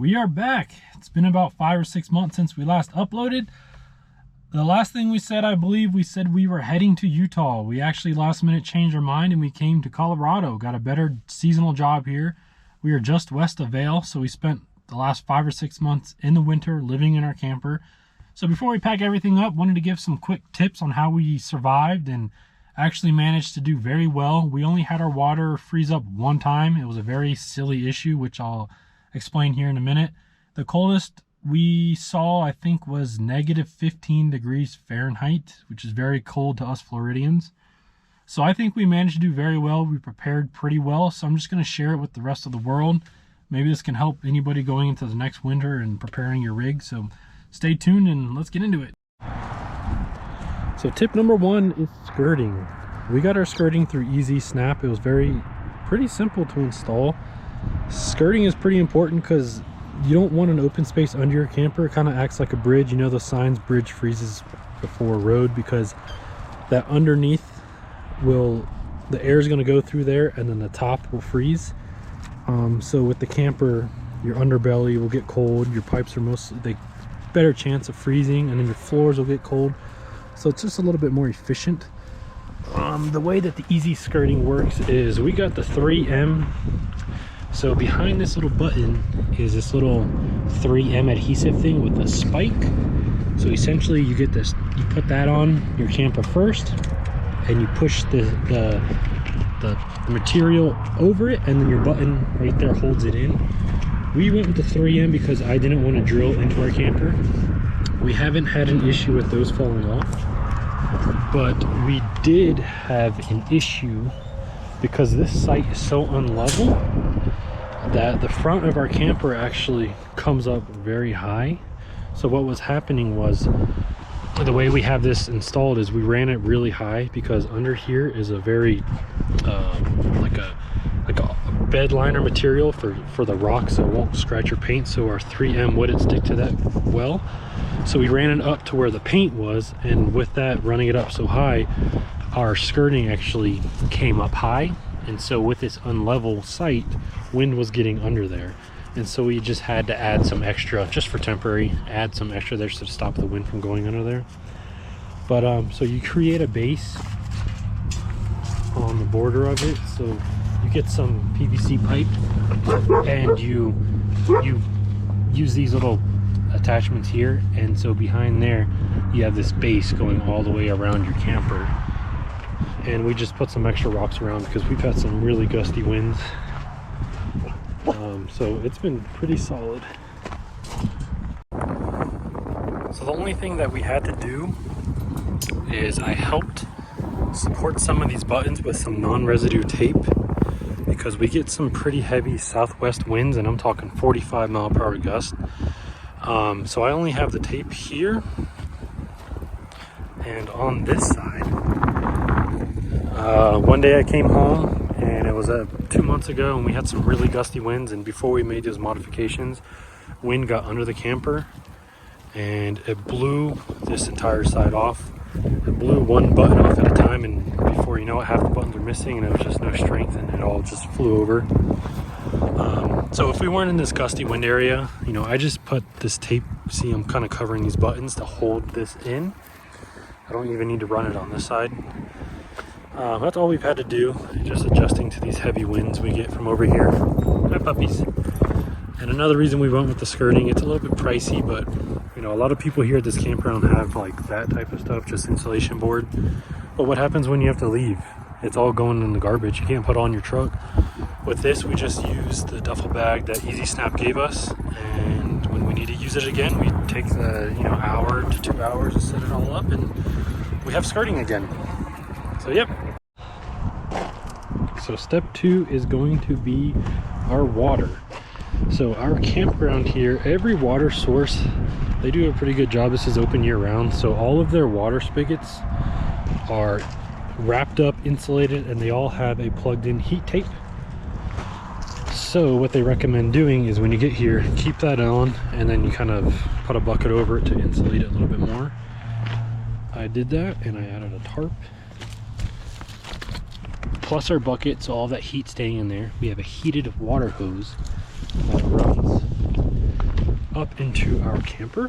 We are back. It's been about 5 or 6 months since we last uploaded. The last thing we said, I believe we said we were heading to Utah. We actually last minute changed our mind and we came to Colorado. Got a better seasonal job here. We are just west of Vail, so we spent the last 5 or 6 months in the winter living in our camper. So before we pack everything up, wanted to give some quick tips on how we survived and actually managed to do very well. We only had our water freeze up one time. It was a very silly issue, which I'll explain here in a minute. The coldest we saw, I think, was negative 15 degrees Fahrenheit, which is very cold to us Floridians. So I think we managed to do very well. We prepared pretty well, so I'm just going to share it with the rest of the world. Maybe this can help anybody going into the next winter and preparing your rig. So stay tuned and let's get into it. So tip number one is skirting. We got our skirting through Easy Snap. It was pretty simple to install. Skirting is pretty important because you don't want an open space under your camper. It kind of acts like a bridge. You know the signs, bridge freezes before road, because that underneath the air is going to go through there and then the top will freeze. So with the camper, your underbelly will get cold, your pipes are better chance of freezing, and then your floors will get cold. So it's just a little bit more efficient. The way that the easy skirting works is we got the 3M. So behind this little button is this little 3M adhesive thing with a spike. So essentially you get this, you put that on your camper first and you push the material over it, and then your button right there holds it in. We went with the 3M because I didn't want to drill into our camper. We haven't had an issue with those falling off, but we did have an issue because this site is so unlevel that the front of our camper actually comes up very high. So what was happening was, the way we have this installed is we ran it really high because under here is a very like a bed liner material for the rock, so it won't scratch your paint. So our 3M wouldn't stick to that well. So we ran it up to where the paint was, and with that, running it up so high, our skirting actually came up high. And so with this unlevel site, wind was getting under there. And so we just had to add some extra, just for temporary, add some extra there to stop the wind from going under there. But so you create a base on the border of it. So you get some PVC pipe and you use these little attachments here. And so behind there, you have this base going all the way around your camper. And we just put some extra rocks around because we've had some really gusty winds. So it's been pretty solid. So the only thing that we had to do is I helped support some of these buttons with some non-residue tape, because we get some pretty heavy southwest winds, and I'm talking 45-mile-per-hour gust. So I only have the tape here and on this side. One day I came home, and it was 2 months ago, and we had some really gusty winds, and before we made those modifications, wind got under the camper and it blew this entire side off. It blew one button off at a time, and before you know it, half the buttons are missing, and it was just no strength, and it all just flew over. So if we weren't in this gusty wind area, you know, I just put this tape, see, I'm kind of covering these buttons to hold this in. I don't even need to run it on this side. That's all we've had to do, just adjusting to these heavy winds we get from over here. Hi, puppies. And another reason we went with the skirting, it's a little bit pricey, but you know, a lot of people here at this campground have like that type of stuff, just insulation board. But what happens when you have to leave? It's all going in the garbage. You can't put it on your truck. With this, we just use the duffel bag that Easy Snap gave us, and when we need to use it again, we take the hour to 2 hours to set it all up, and we have skirting again. So yep. So step 2 is going to be our water. So our campground here, every water source, they do a pretty good job. This is open year round, so all of their water spigots are wrapped up, insulated, and they all have a plugged in heat tape. So what they recommend doing is when you get here, keep that on, and then you kind of put a bucket over it to insulate it a little bit more. I did that, and I added a tarp. Plus our bucket, so all that heat staying in there. We have a heated water hose that runs up into our camper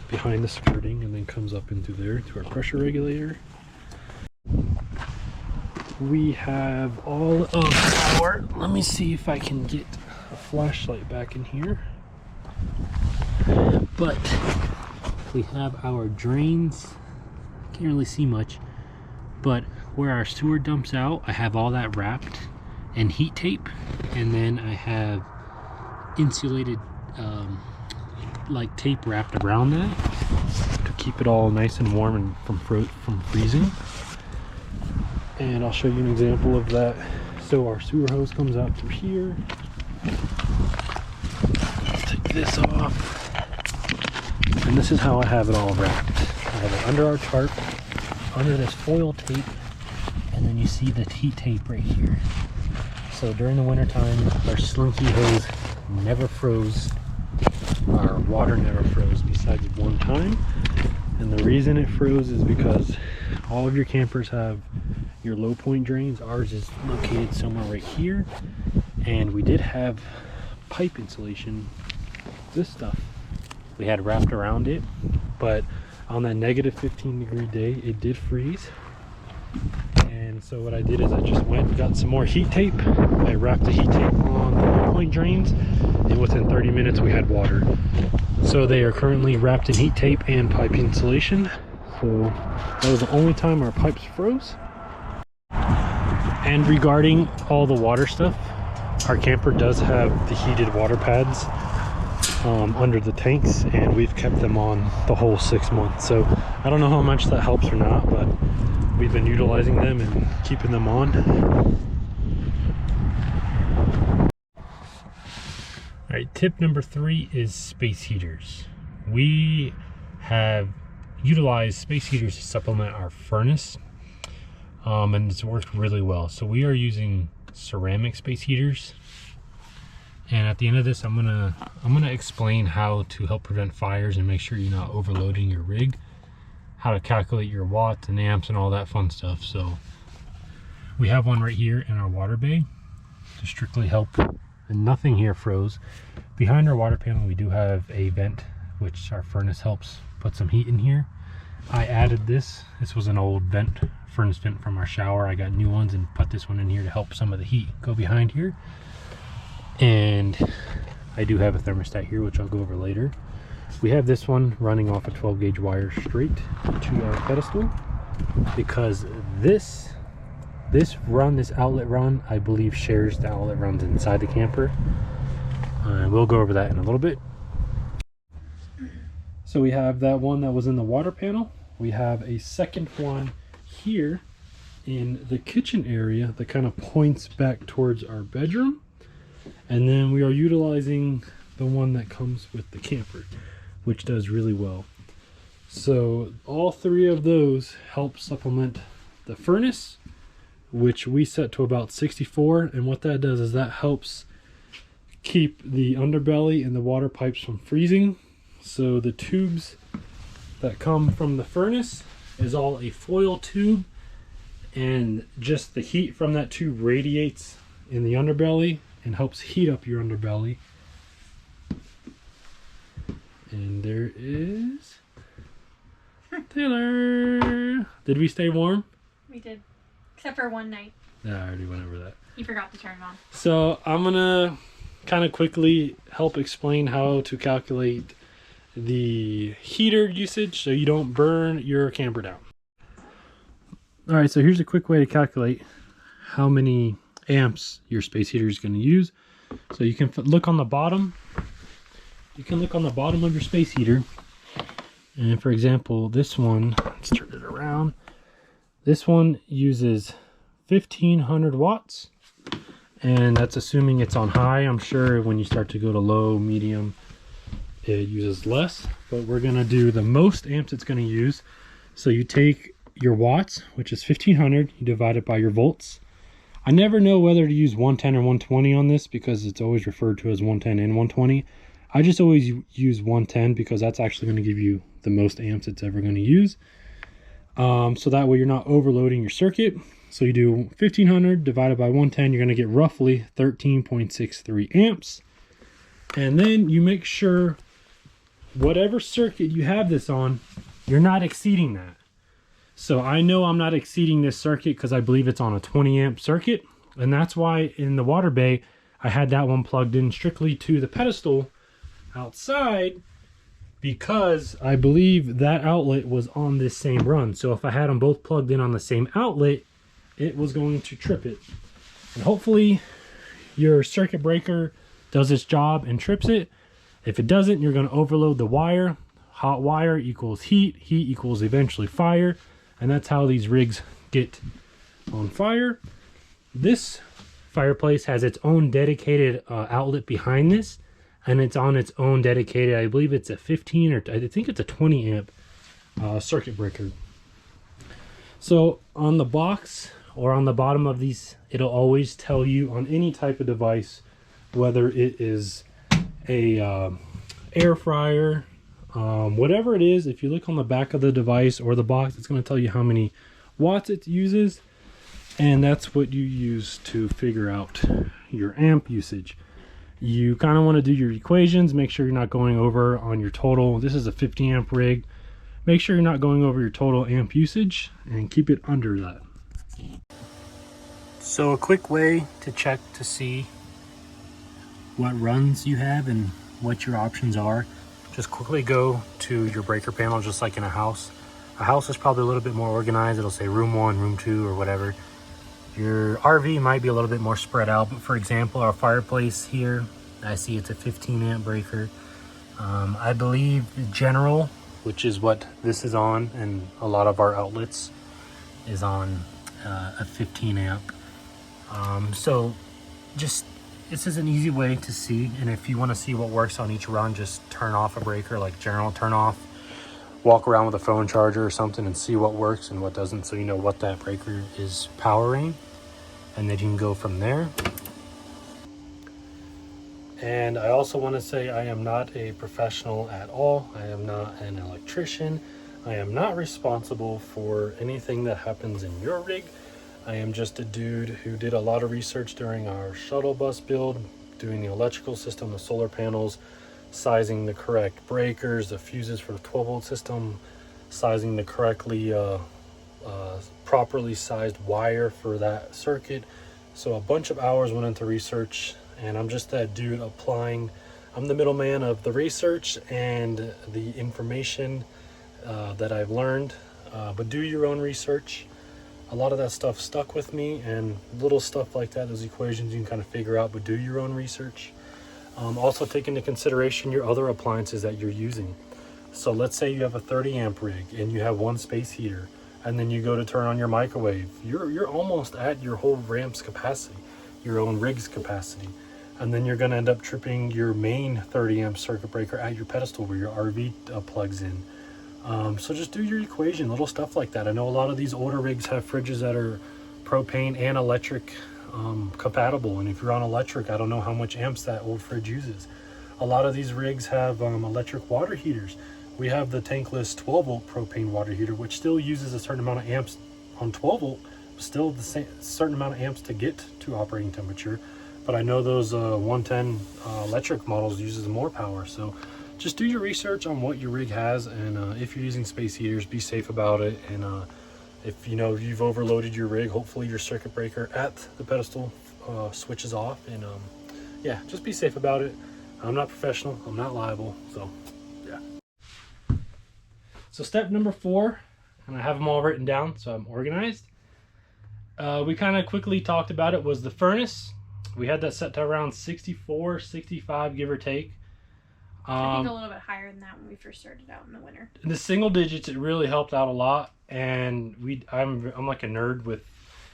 behind the skirting, and then comes up into there to our pressure regulator. We have all of our, let me see if I can get a flashlight back in here. But we have our drains. Can't really see much, but where our sewer dumps out, I have all that wrapped in heat tape, and then I have insulated like tape wrapped around that to keep it all nice and warm and from freezing. And I'll show you an example of that. So our sewer hose comes out through here. Take this off, and this is how I have it all wrapped. I have it under our tarp, under this foil tape, and then you see the heat tape right here. So during the winter time, our slinky hose never froze. Our water never froze besides one time. And the reason it froze is because all of your campers have your low point drains. Ours is located somewhere right here. And we did have pipe insulation, this stuff we had wrapped around it, but on that negative 15-degree day, it did freeze. And so what I did is I just went and got some more heat tape. I wrapped the heat tape on the low point drains, and within 30 minutes we had water. So they are currently wrapped in heat tape and pipe insulation. So that was the only time our pipes froze. And regarding all the water stuff, our camper does have the heated water pads under the tanks, and we've kept them on the whole 6 months. So I don't know how much that helps or not, but we've been utilizing them and keeping them on. All right, tip number 3 is space heaters. We have utilized space heaters to supplement our furnace, and it's worked really well. So we are using ceramic space heaters. And at the end of this, I'm gonna explain how to help prevent fires and make sure you're not overloading your rig, how to calculate your watts and amps and all that fun stuff. So we have one right here in our water bay to strictly help, and nothing here froze. Behind our water panel, we do have a vent, which our furnace helps put some heat in here. I added this. This was an old vent, furnace vent from our shower. I got new ones and put this one in here to help some of the heat go behind here. And I do have a thermostat here, which I'll go over later. We have this one running off a 12-gauge wire straight to our pedestal, because this outlet run, I believe, shares the outlet runs inside the camper. We'll go over that in a little bit. So we have that one that was in the water panel. We have a second one here in the kitchen area that kind of points back towards our bedroom. And then we are utilizing the one that comes with the camper, which does really well. So all 3 of those help supplement the furnace, which we set to about 64. And what that does is that helps keep the underbelly and the water pipes from freezing. So the tubes that come from the furnace is all a foil tube, and just the heat from that tube radiates in the underbelly and helps heat up your underbelly. And there is Taylor. Did we stay warm? We did, except for one night. Yeah, I already went over that. You forgot to turn it on. So I'm gonna kind of quickly help explain how to calculate the heater usage so you don't burn your camper down. All right, so here's a quick way to calculate how many amps your space heater is going to use. So you can look on the bottom. You can look on the bottom of your space heater, and for example, this one, let's turn it around. This one uses 1500 watts, and that's assuming it's on high. I'm sure when you start to go to low, medium, it uses less, but we're going to do the most amps it's going to use. So you take your watts, which is 1500, you divide it by your volts. I never know whether to use 110 or 120 on this, because it's always referred to as 110 and 120. I just always use 110 because that's actually going to give you the most amps it's ever going to use. So that way you're not overloading your circuit. So you do 1500 divided by 110, you're going to get roughly 13.63 amps. And then you make sure whatever circuit you have this on, you're not exceeding that. So I know I'm not exceeding this circuit because I believe it's on a 20 amp circuit. And that's why in the water bay, I had that one plugged in strictly to the pedestal outside, because I believe that outlet was on this same run. So if I had them both plugged in on the same outlet, it was going to trip it. And hopefully your circuit breaker does its job and trips it. If it doesn't, you're going to overload the wire. Hot wire equals heat. Heat equals eventually fire. And that's how these rigs get on fire. This fireplace has its own dedicated outlet behind this. And it's on its own dedicated, I believe it's a 15 or I think it's a 20 amp circuit breaker. So on the box or on the bottom of these, it'll always tell you on any type of device, whether it is a air fryer, whatever it is. If you look on the back of the device or the box, it's going to tell you how many watts it uses. And that's what you use to figure out your amp usage. You kind of want to do your equations, make sure you're not going over on your total. This is a 50 amp rig. Make sure you're not going over your total amp usage and keep it under that. So a quick way to check to see what runs you have and what your options are, just quickly go to your breaker panel, just like in a house. A house is probably a little bit more organized. It'll say room 1, room 2, or whatever. Your RV might be a little bit more spread out, but for example, our fireplace here, I see it's a 15 amp breaker. I believe the general, which is what this is on, and a lot of our outlets is on a 15 amp. So just, this is an easy way to see, and if you want to see what works on each run, just turn off a breaker, like general turn off, walk around with a phone charger or something and see what works and what doesn't, so you know what that breaker is powering, and then you can go from there. And I also want to say I am not a professional at all. I am not an electrician. I am not responsible for anything that happens in your rig. I am just a dude who did a lot of research during our shuttle bus build, doing the electrical system, the solar panels, sizing the correct breakers, the fuses for the 12 volt system, sizing the correctly properly sized wire for that circuit. So a bunch of hours went into research, and I'm just that dude applying. I'm the middleman of the research and the information that I've learned, but do your own research. A lot of that stuff stuck with me, and little stuff like that, those equations you can kind of figure out, but do your own research. Also take into consideration your other appliances that you're using. So let's say you have a 30 amp rig and you have one space heater, and then you go to turn on your microwave. You're almost at your whole ramp's capacity, your own rig's capacity. And then you're gonna end up tripping your main 30 amp circuit breaker at your pedestal where your RV plugs in. So just do your equation, little stuff like that. I know a lot of these older rigs have fridges that are propane and electric compatible, and if you're on electric, I don't know how much amps that old fridge uses. A lot of these rigs have electric water heaters. We have the tankless 12 volt propane water heater, which still uses a certain amount of amps on 12 volt, still the same certain amount of amps to get to operating temperature. But I know those 110 electric models uses more power. So just do your research on what your rig has, and if you're using space heaters, be safe about it. And if you know you've overloaded your rig, hopefully your circuit breaker at the pedestal switches off. And yeah, just be safe about it. I'm not professional, I'm not liable, so yeah. So step number 4, and I have them all written down so I'm organized. We kind of quickly talked about it, was the furnace. We had that set to around 64, 65, give or take. I think a little bit higher than that when we first started out in the winter. In the single digits, it really helped out a lot. And I'm like a nerd with,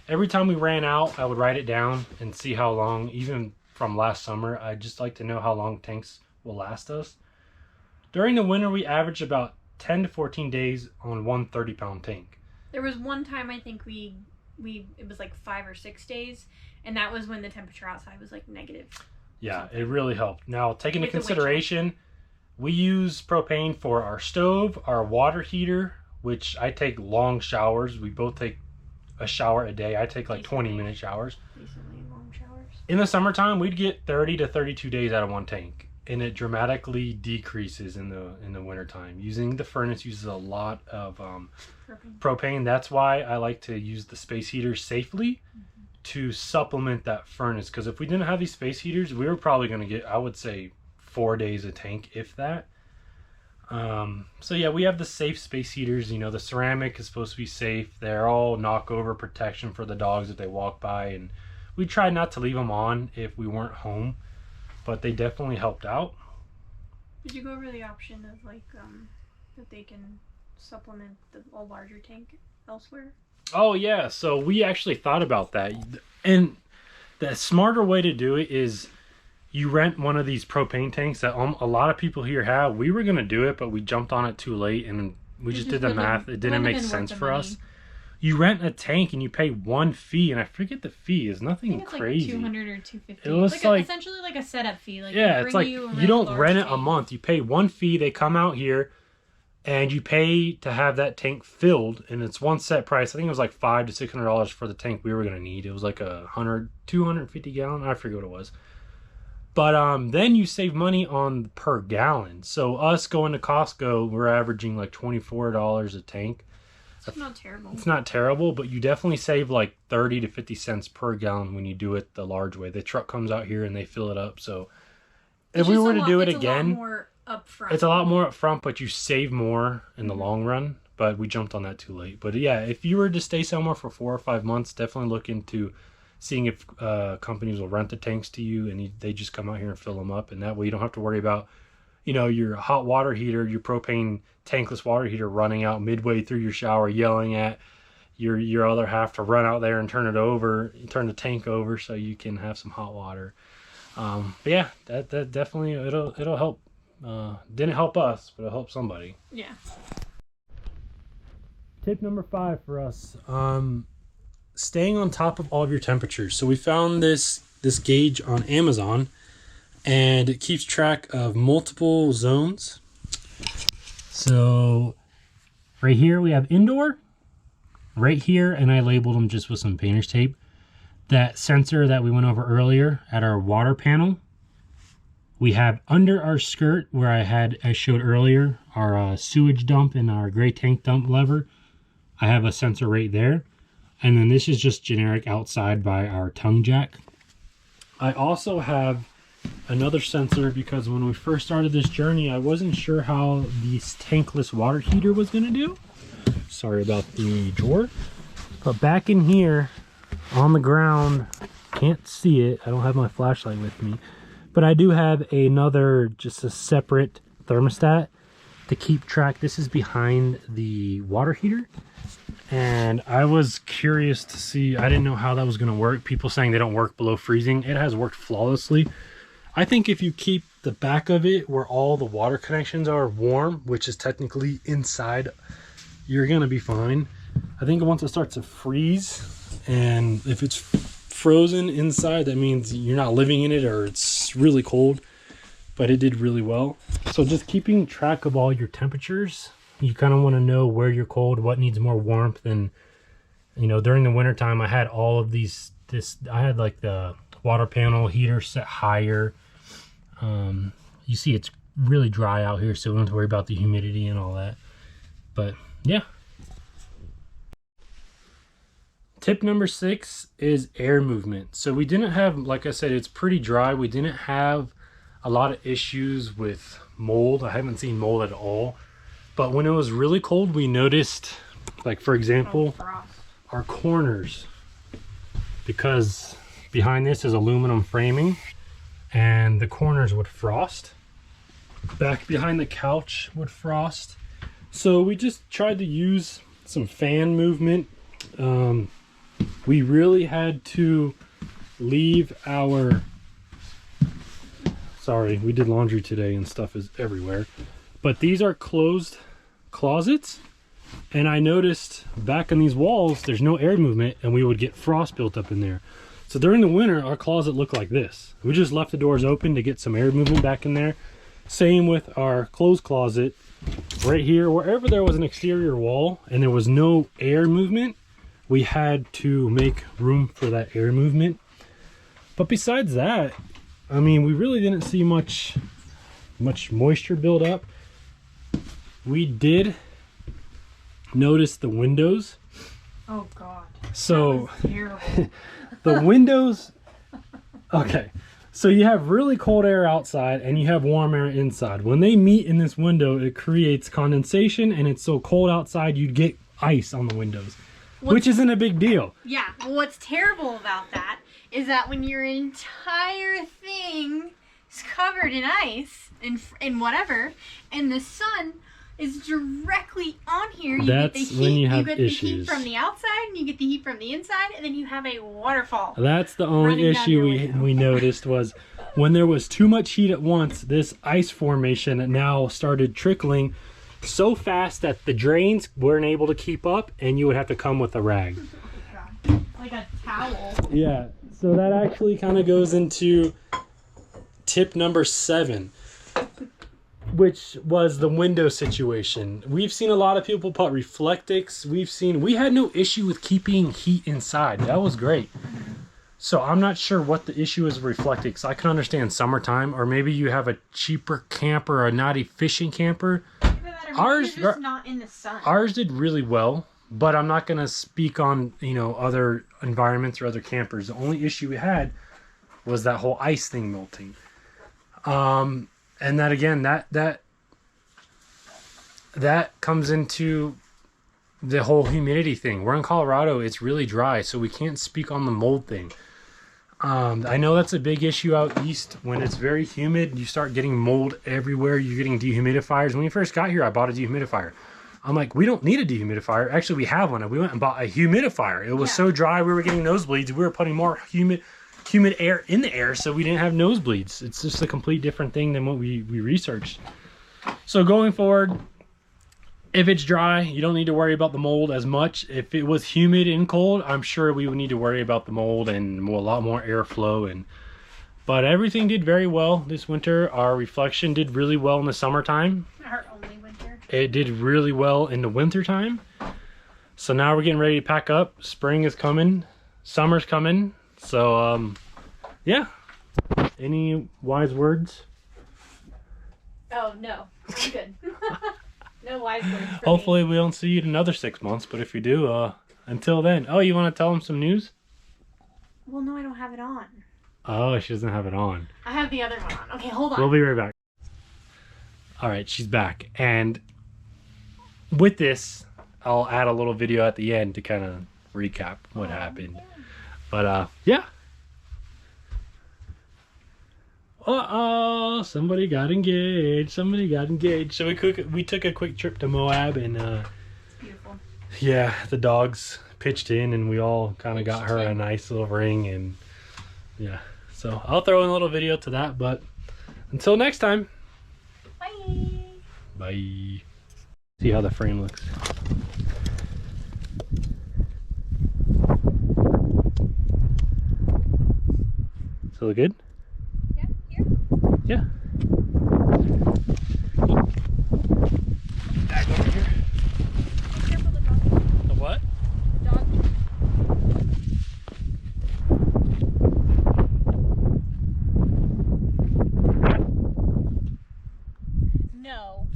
every time we ran out, I would write it down and see how long, even from last summer, I just like to know how long tanks will last us. During the winter, we averaged about 10 to 14 days on one 30-pound tank. There was one time I think it was like 5 or 6 days, and that was when the temperature outside was like negative. Yeah, it really helped. Now, take into consideration, we use propane for our stove, our water heater, which I take long showers. We both take a shower a day. I take like 20-minute showers. Recently long showers. In the summertime, we'd get 30 to 32 days out of one tank. and it dramatically decreases in the wintertime. Using the furnace uses a lot of propane. That's why I like to use the space heaters safely to supplement that furnace, because if we didn't have these space heaters, we were probably going to get, I would say, 4 days a tank, if that. So yeah, we have the safe space heaters. You know, the ceramic is supposed to be safe. They're all knockover protection for the dogs if they walk by, and we tried not to leave them on if we weren't home, but they definitely helped out. Did you go over the option of like that they can supplement a larger tank elsewhere? Oh yeah, so we actually thought about that, and the smarter way to do it is you rent one of these propane tanks that a lot of people here have. We were gonna do it, but we jumped on it too late, and we just did the math. It didn't make sense for us. You rent a tank and you pay one fee, and I forget the fee. It's nothing crazy. Like $200 or $250. It was like essentially like a setup fee. Like yeah, it's like you don't rent it a month. You pay one fee. They come out here, and you pay to have that tank filled, and it's one set price. I think it was like $500 to $600 for the tank we were gonna need. It was like 250 gallon. I forget what it was. But then you save money on per gallon. So us going to Costco, we're averaging like $24 a tank. It's not terrible. It's not terrible, but you definitely save like 30 to 50 cents per gallon when you do it the large way. The truck comes out here and they fill it up. So if we were to do it again, it's a lot more upfront, but you save more in the long run. But we jumped on that too late. But yeah, if you were to stay somewhere for 4 or 5 months, definitely look into seeing if companies will rent the tanks to you, and they just come out here and fill them up. And that way you don't have to worry about, you know, your hot water heater, your propane tankless water heater running out midway through your shower, yelling at your other half to run out there and turn the tank over so you can have some hot water. But yeah, that definitely it'll help. Didn't help us, but it'll help somebody. Yeah. Tip number 5 for us. Staying on top of all of your temperatures. So we found this gauge on Amazon, and it keeps track of multiple zones. So right here we have indoor, right here, and I labeled them just with some painter's tape. That sensor that we went over earlier at our water panel, we have under our skirt where I showed earlier, our sewage dump and our gray tank dump lever. I have a sensor right there. And then this is just generic outside by our tongue jack. I also have another sensor because when we first started this journey, I wasn't sure how this tankless water heater was going to do. Sorry about the drawer. But back in here on the ground, can't see it. I don't have my flashlight with me. But I do have just a separate thermostat to keep track. This is behind the water heater. And I was curious to see, I didn't know how that was going to work. People saying they don't work below freezing. It has worked flawlessly. I think if you keep the back of it where all the water connections are warm, which is technically inside, you're going to be fine. I think once it starts to freeze, and if it's frozen inside, that means you're not living in it or it's really cold. But it did really well. So just keeping track of all your temperatures. You kind of want to know where you're cold, what needs more warmth. And, you know, during the winter time, I had all of these, I had like the water panel heater set higher. You see it's really dry out here, so we don't have to worry about the humidity and all that. But yeah. Tip number 6 is air movement. So we didn't have, like I said, it's pretty dry. We didn't have a lot of issues with mold. I haven't seen mold at all. But when it was really cold, we noticed, like for example, our corners, because behind this is aluminum framing, and the corners would frost. Back behind the couch would frost. So we just tried to use some fan movement. We really had to leave our, sorry, we did laundry today and stuff is everywhere. But these are closed closets, and I noticed back in these walls there's no air movement, and we would get frost built up in there. So during the winter our closet looked like this. We just left the doors open to get some air movement back in there. Same with our closed closet right here. Wherever there was an exterior wall and there was no air movement, we had to make room for that air movement. But besides that, I mean, we really didn't see much much moisture build up. We did notice the windows. Oh God. So That was terrible. the windows, okay, so you have really cold air outside and you have warm air inside. When they meet in this window, it creates condensation, and it's so cold outside you'd get ice on the windows, which isn't a big deal. Yeah, well, what's terrible about that is that when your entire thing is covered in ice and whatever, and the sun is directly on here, you That's get the heat, when you have get issues. the heat from the outside, and you get the heat from the inside, and then you have a waterfall. That's the only running down your issue window. we noticed was when there was too much heat at once, this ice formation now started trickling so fast that the drains weren't able to keep up, and you would have to come with a rag. Like a towel. Yeah, so that actually kind of goes into tip number 7, which was the window situation. We've seen a lot of people put reflectix. We had no issue with keeping heat inside. That was great. So I'm not sure what the issue is with reflectix. I can understand summertime, or maybe you have a cheaper camper or a not efficient camper. Ours just not in the sun. Ours did really well, but I'm not going to speak on, other environments or other campers. The only issue we had was that whole ice thing melting. And that again, that comes into the whole humidity thing. We're in Colorado, it's really dry, so we can't speak on the mold thing. I know that's a big issue out east. When it's very humid, you start getting mold everywhere. You're getting dehumidifiers. When we first got here, I bought a dehumidifier. I'm like, we don't need a dehumidifier. Actually, we have one. And we went and bought a humidifier. It was so dry, we were getting nosebleeds. We were putting more humid air in the air, so we didn't have nosebleeds. It's just a complete different thing than what we researched. So going forward, if it's dry, you don't need to worry about the mold as much. If it was humid and cold, I'm sure we would need to worry about the mold and a lot more airflow. But everything did very well this winter. Our reflection did really well in the summertime. Our only winter. It did really well in the winter time. So now we're getting ready to pack up. Spring is coming. Summer's coming. So, yeah. Any wise words? Oh, no. I'm good. No wise words for Hopefully me. we don't see you in another 6 months, but if you do, until then. Oh, you want to tell them some news? Well, no, I don't have it on. Oh, she doesn't have it on. I have the other one on. Okay, hold on. We'll be right back. All right, she's back. And with this, I'll add a little video at the end to kind of recap what happened. But, yeah. Uh-oh, somebody got engaged. So we took a quick trip to Moab, and Beautiful. yeah, the dogs pitched in, and we all kind of got her a nice little ring, and yeah. So I'll throw in a little video to that, but until next time. Bye. Bye. See how the frame looks. So look good? Yeah, here. Yeah. Back over here. Be careful the dog. The what? The dog. No.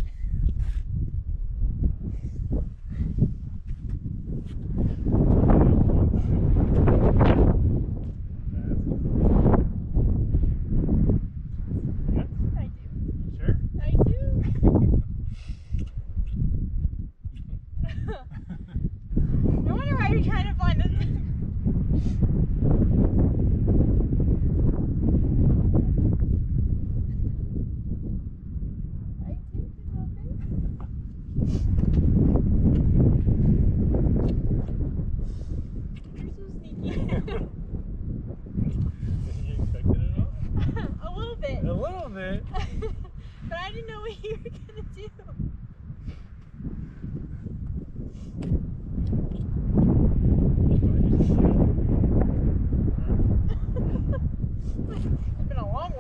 You're trying to find us. You're so sneaky. You expected it all? A little bit. A little bit. But I didn't know what you were gonna do.